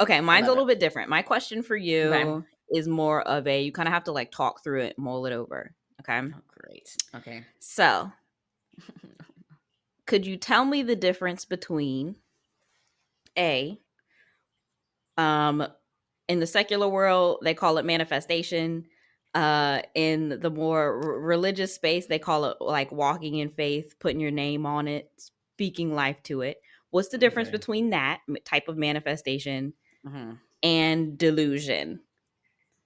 Okay, I mine's a love it. little bit different. My question for Okay. you is more of a you kind of have to like talk through it, mull it over. Okay. Oh, great. Okay. So, could you tell me the difference between A, um, in the secular world, they call it manifestation. In the more religious space, they call it like walking in faith, putting your name on it, speaking life to it. What's the difference Okay. between that type of manifestation Mhm. and delusion?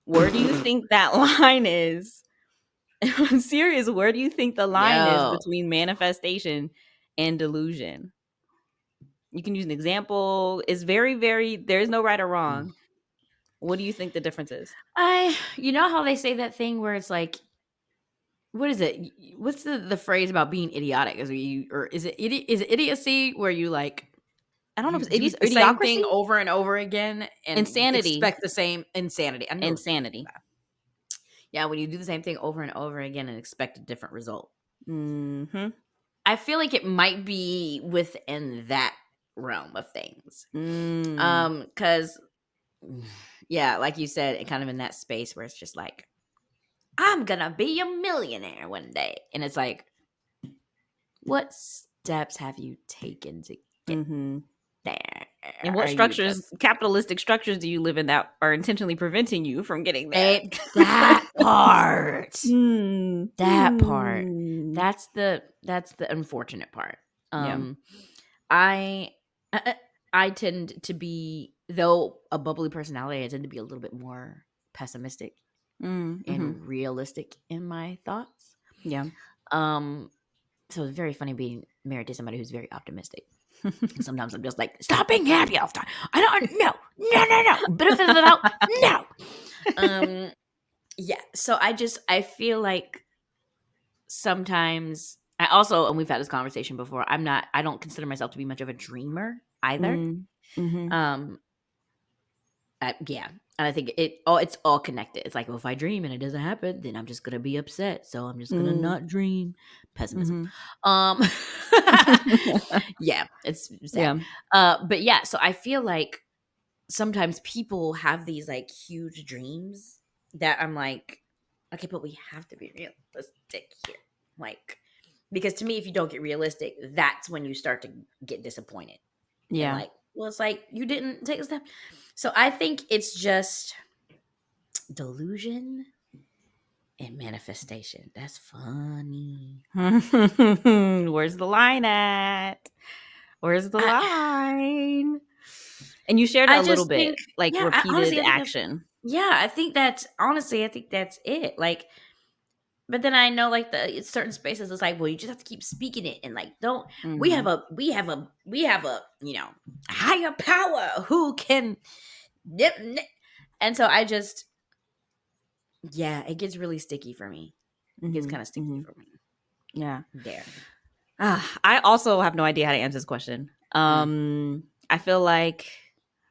Where do you think that line is? I'm serious. Where do you think the line is Yo. between manifestation and delusion? You can use an example. It's very, very, there's no right or Mm. wrong. What do you think the difference is? You know how they say that thing where it's like, what is it? What's the phrase about being idiotic? Is it idiocy where you like I don't know you if it's do the same idiocracy, thing over and over again and insanity, expect the same insanity? I knew it was insanity. that. Yeah, when you do the same thing over and over again and expect a different result. Mm-hmm. I feel like it might be within that realm of things. Mm. Cuz yeah, like you said, it kind of in that space where it's just like I'm going to be a millionaire one day. And it's like what steps have you taken to get Mm-hmm. there? And what Are you structures, just capitalistic structures, do you live in that are intentionally preventing you from getting there? that part? Hmm. That part. Hmm. That's the unfortunate part. Yeah. Um I I I tend to be, though a bubbly personality, I tend to be a little bit more pessimistic Mm-hmm. and realistic in my thoughts. Yeah. Um so it's very funny being married to somebody who's very optimistic. And sometimes I'm just like, stop being happy all the time. I don't know. No, no, no. Benefit of the doubt. No. Um yeah. So I feel like sometimes I also, and we've had this conversation before, I don't consider myself to be much of a dreamer either. Mm. Mm-hmm. Um yeah. And I think it's all connected. It's like, well, if I dream and it doesn't happen, then I'm just gonna be upset. So I'm just gonna Mm. not dream. Pessimism. Mm-hmm. Um yeah, it's sad. Yeah. But yeah, so I feel like sometimes people have these like huge dreams that I'm like, okay, but we have to be realistic here. Like, because to me, if you don't get realistic, that's when you start to get disappointed. And Yeah. like, well, it's like you didn't take a step. So I think it's just delusion and manifestation. That's funny. Where's the line at? Where's the I line? And you shared I a little just bit, think, like yeah, repeated honestly, I think that's action. yeah, I think that's honestly, I think that's it. Like, but then I know like the it's certain spaces it's like, well, you just have to keep speaking it and like don't Mhm. we have a higher power who can and so I just yeah, it gets really sticky for me. It gets Mhm. kind of sticky Mhm. for me. Yeah. There. I also have no idea how to answer this question. Mm, I feel like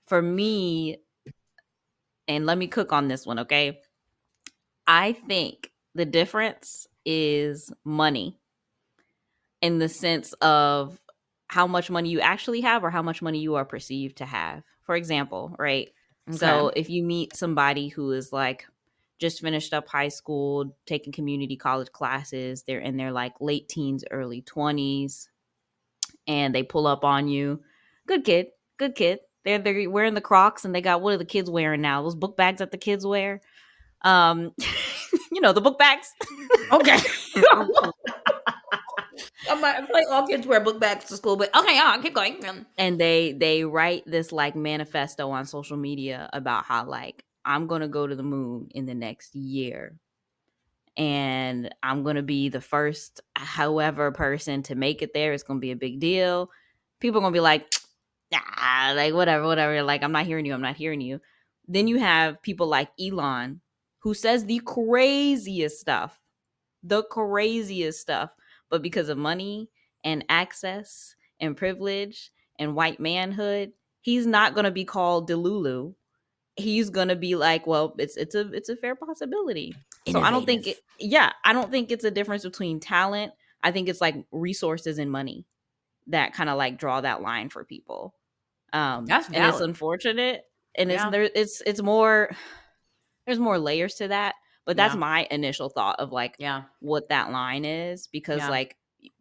for me, and let me cook on this one, okay? I think the difference is money in the sense of how much money you actually have or how much money you are perceived to have. For example, right? okay. So if you meet somebody who is like just finished up high school, taking community college classes, they're in their like late teens, early 20s, and they pull up on you. Good kid, good kid. They're wearing the Crocs and they got what are the kids wearing now? Those book bags that the kids wear. Um the book bags. Okay. I feel like all kids wear book bags to school, but okay, yeah, keep going. And they write this like manifesto on social media about how like I'm going to go to the moon in the next year and I'm going to be the first however person to make it there. It's going to be a big deal. People are going to be like like whatever, like I'm not hearing you, I'm not hearing you. Then you have people like Elon who says the craziest stuff, but because of money and access and privilege and white manhood, he's not going to be called Delulu. He's going to be like, well, it's a fair possibility. So I don't think Innovative. it, yeah, I don't think it's a difference between talent. I think it's like resources and money that kind of like draw that line for people. That's And it's valid. unfortunate, and Yeah. it's more, there's more layers to that, but that's Yeah. my initial thought of like Yeah. what that line is, because Yeah. like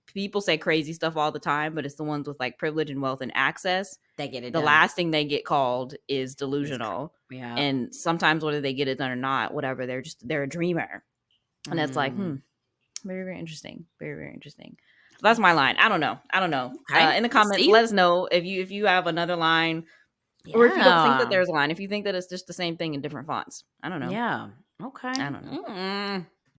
people say crazy stuff all the time, but it's the ones with like privilege and wealth and access. They get it The done. last thing they get called is It's cr delusional. Yeah. And sometimes whether they get it done or not, whatever, they're a dreamer. And that's like, Mm. very, very interesting. Very, very interesting. So that's my line. I don't know. I don't know. Okay. In the I comments, see let you. us know if you have another line, or if you don't think that Yeah. there's a line, if you think that it's just the same thing in different fonts. I don't know. Yeah. Okay. I don't know.